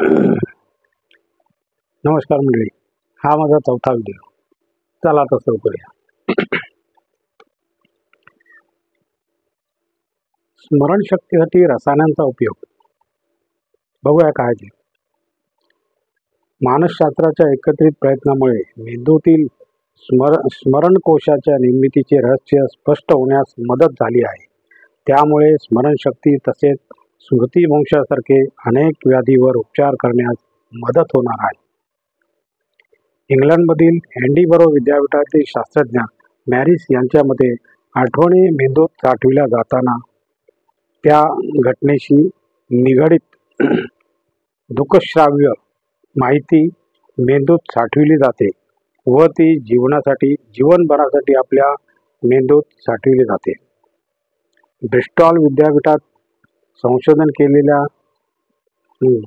नमस्कार मंडळी, हा माझा चौथा व्हिडिओ. चला आता सुरू करूया. स्मरणशक्तीसाठी रसायनांचा उपयोग बघूया काय ते. मानसशास्त्राच्या एकत्रित प्रयत्नामुळे मेंदूतील स्मरणकोशाच्या निर्मितीचे रहस्य स्पष्ट होण्यास मदत झाली आहे. त्यामुळे स्मरणशक्ती तसेच स्मृतिभ्रंशासारखे अनेक व्याधीवर उपचार करण्यास मदत होणार आहे. इंग्लंडमधील एडिनबरो विद्यापीठातील शास्त्रज्ञ मॅरिस यांच्या मते आठवणी मेंदूत साठविल्या जाताना त्या घटनेशी निगडित दृकश्राव्य माहिती मेंदूत साठविली जाते व ती जीवनभरासाठी आपल्या मेंदूत साठविली जाते. ब्रिस्टॉल विद्यापीठात संशोधन केलेल्या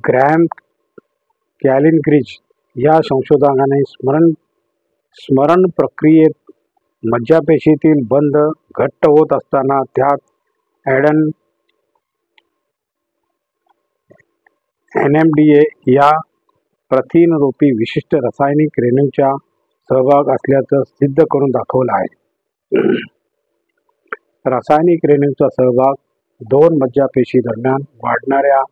ग्रॅहम कॅलिनग्रिज या संशोधकाने स्मरण प्रक्रियेत मज्जापेशीतील बंध घट्ट होत असताना त्यात NMDA या प्रथिनरूपी विशिष्ट रासायनिक रेणूंचा सहभाग असल्याचं सिद्ध करून दाखवलं आहे. रासायनिक रेणूंचा सहभाग दोन मज्जापेशी दरम्यान वाढणाऱ्या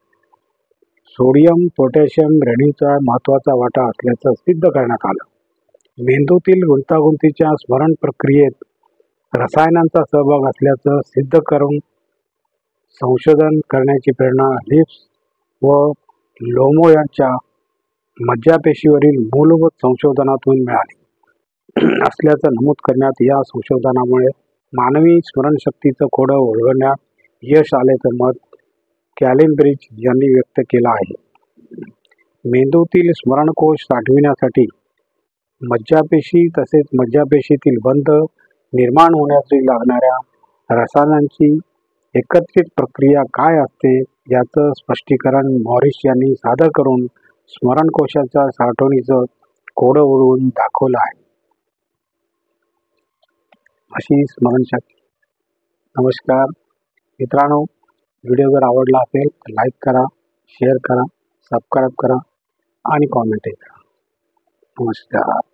सोडियम पोटॅशियम रेणूंचा महत्त्वाचा वाटा असल्याचं सिद्ध करण्यात आलं. मेंदूतील गुंतागुंतीच्या स्मरण प्रक्रियेत रसायनांचा सहभाग असल्याचं सिद्ध करून संशोधन करण्याची प्रेरणा लिप्स व लोमो यांच्या मज्जापेशीवरील मूलभूत संशोधनातून मिळाली असल्याचं नमूद करण्यात या संशोधनामुळे मानवी स्मरणशक्तीचं कोडं उलगडण्यात यश आल्याचं मत कॅलिनग्रिज यांनी व्यक्त केलं आहे. मेंदूतील स्मरणकोश साठविण्यासाठी मज्जापेशी तसेच मज्जापेशीतील बंध निर्माण होण्यासाठी लागणाऱ्या रसायनांची एकत्रित प्रक्रिया काय असते याचं स्पष्टीकरण मॉरिस यांनी सादर करून स्मरणकोशाच्या साठवणीचं कोडं उलगडून दाखवलं आहे. अशी स्मरणशक्ती. नमस्कार मित्रांनो, व्हिडिओ जर आवडला असेल तर लाईक करा, शेअर करा, सबस्क्राईब करा आणि कॉमेंटही करा. नमस्कार.